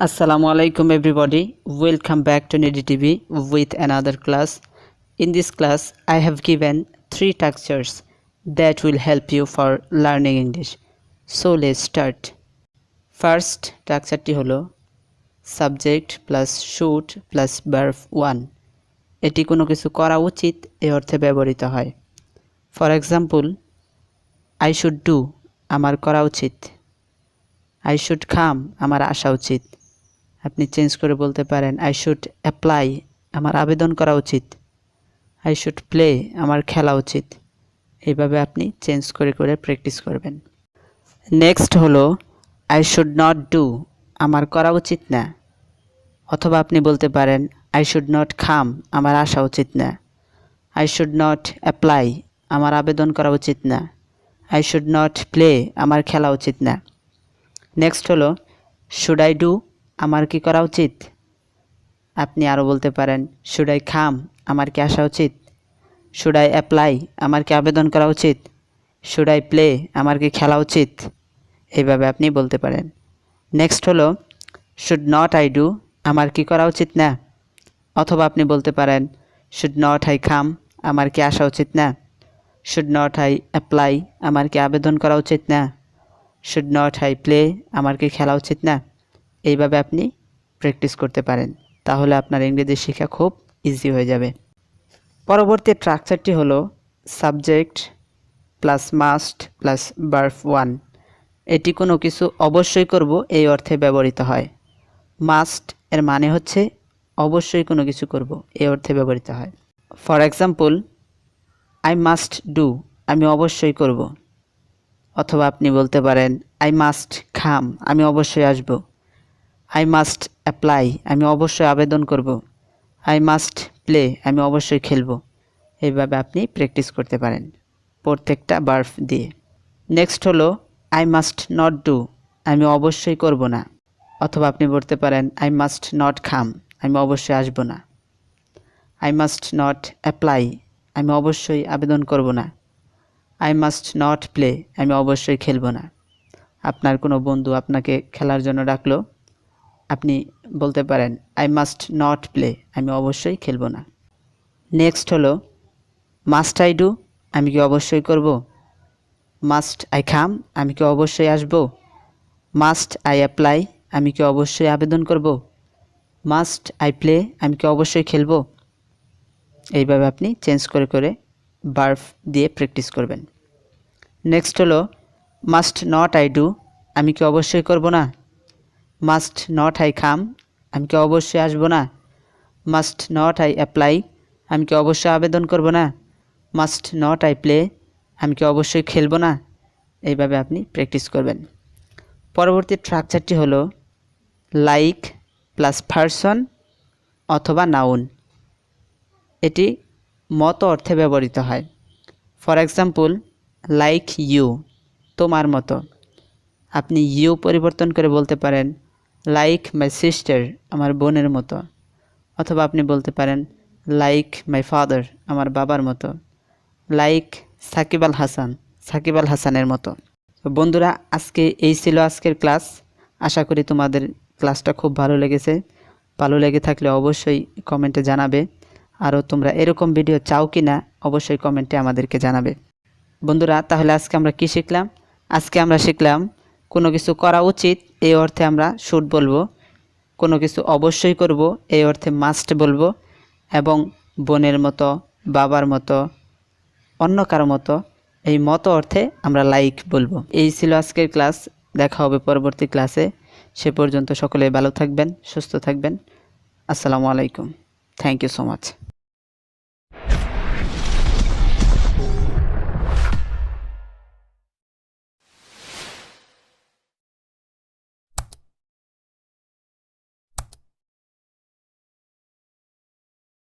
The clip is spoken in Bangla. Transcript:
Assalamu alaikum everybody. Welcome back to Nidhi TV with another class. In this class, I have given 3 textures that will help you for learning English. So let's start. First texture হলো subject plus should plus verb 1. এটি কোনো কিছু করা উচিত এই অর্থে ব্যবহৃত হয়। For example, I should do আমার করা উচিত। I should come আমার আসা উচিত। আপনি চেঞ্জ করে বলতে পারেন I should apply আমার আবেদন করা উচিত। I should play আমার খেলা উচিত। এইভাবে আপনি চেঞ্জ করে করে প্র্যাকটিস করবেন। নেক্সট হলো I should not do আমার করা উচিত না। অথবা আপনি বলতে পারেন I should not come আমার আসা উচিত না। I should not apply আমার আবেদন করা উচিত না। I should not play আমার খেলা উচিত না। নেক্সট হলো should I do আমার কি করা উচিত। আপনি আরও বলতে পারেন should I come আমার কি আসা উচিত। should I apply আমার কি আবেদন করা উচিত। should I play আমার কি খেলা উচিত। এইভাবে আপনি বলতে পারেন। নেক্সট হলো should not I do আমার কি করা উচিত না। অথবা আপনি বলতে পারেন should not I come আমার কি আসা উচিত না। should not I apply আমার কি আবেদন করা উচিত না। should not I play আমার কি খেলা উচিত না। এইভাবে আপনি প্র্যাকটিস করতে পারেন, তাহলে আপনার ইংরেজি শেখা খুব ইজি হয়ে যাবে। পরবর্তী স্ট্রাকচারটি হলো subject plus must plus verb 1। এটি কোনো কিছু অবশ্যই করব এই অর্থে ব্যবহৃত হয়। মাস্ট এর মানে হচ্ছে অবশ্যই কোনো কিছু করব এই অর্থে ব্যবহৃত হয়। For example I must do আমি অবশ্যই করব। অথবা আপনি বলতে পারেন আই মাস্ট কাম আমি অবশ্যই আসব। আই মাস্ট অ্যাপ্লাই আমি অবশ্যই আবেদন করব। আই মাস্ট প্লে আমি অবশ্যই খেলব। এইভাবে আপনি প্র্যাকটিস করতে পারেন প্রত্যেকটা ভার্ব দিয়ে। নেক্সট হলো আই মাস্ট নট ডু আমি অবশ্যই করব না। অথবা আপনি বলতে পারেন আই মাস্ট নট কাম আমি অবশ্যই আসব না। আই মাস্ট নট অ্যাপ্লাই আমি অবশ্যই আবেদন করব না। আই মাস্ট নট প্লে আমি অবশ্যই খেলব না। আপনার কোনো বন্ধু আপনাকে খেলার জন্য ডাকলো, আপনি বলতে পারেন আই মাস্ট নট প্লে আমি অবশ্যই খেলব না। নেক্সট হলো মাস্ট আই ডু আমি কি অবশ্যই করব। মাস্ট আই কাম আমি কি অবশ্যই আসব। মাস্ট আই অ্যাপ্লাই আমি কি অবশ্যই আবেদন করব। মাস্ট আই প্লে আমি কি অবশ্যই খেলব। এইভাবে আপনি চেঞ্জ করে করে ভার্ব দিয়ে প্র্যাকটিস করবেন। নেক্সট হলো মাস্ট নট আই ডু আমি কি অবশ্যই করব না। মাস্ট নট আই কাম আমি কি অবশ্যই আসব না। মাস্ট নট আই অ্যাপ্লাই আমি কি অবশ্যই আবেদন করব না। মাস্ট নট আই প্লে আমি কি অবশ্যই খেলব না। এইভাবে আপনি প্র্যাকটিস করবেন। পরবর্তী স্ট্রাকচারটি হলো লাইক প্লাস পারসন অথবা নাউন। এটি মতো অর্থে ব্যবহৃত হয়। ফর এক্সাম্পল লাইক ইউ তোমার মতো। আপনি ইউ পরিবর্তন করে বলতে পারেন লাইক মাই সিস্টার আমার বোনের মতো। অথবা আপনি বলতে পারেন লাইক মাই ফাদার আমার বাবার মতো। লাইক সাকিব আল হাসান সাকিব আল হাসানের মতো। তো বন্ধুরা, আজকে এই ছিল আজকের ক্লাস। আশা করি তোমাদের ক্লাসটা খুব ভালো লেগেছে। ভালো লেগে থাকলে অবশ্যই কমেন্টে জানাবে। আরও তোমরা এরকম ভিডিও চাও কি না অবশ্যই কমেন্টে আমাদেরকে জানাবে। বন্ধুরা, তাহলে আজকে আমরা কি শিখলাম? আজকে আমরা শিখলাম কোনো কিছু করা উচিত এই অর্থে আমরা শুড বলবো। কোনো কিছু অবশ্যই করব এই অর্থে মাস্ট বলবো। এবং বোনের মতো, বাবার মতো, অন্য কারো মতো এই মতো অর্থে আমরা লাইক বলবো। এই ছিল আজকের ক্লাস। দেখা হবে পরবর্তী ক্লাসে। সে পর্যন্ত সকলে ভালো থাকবেন, সুস্থ থাকবেন। আসসালামু আলাইকুম। Thank you so much.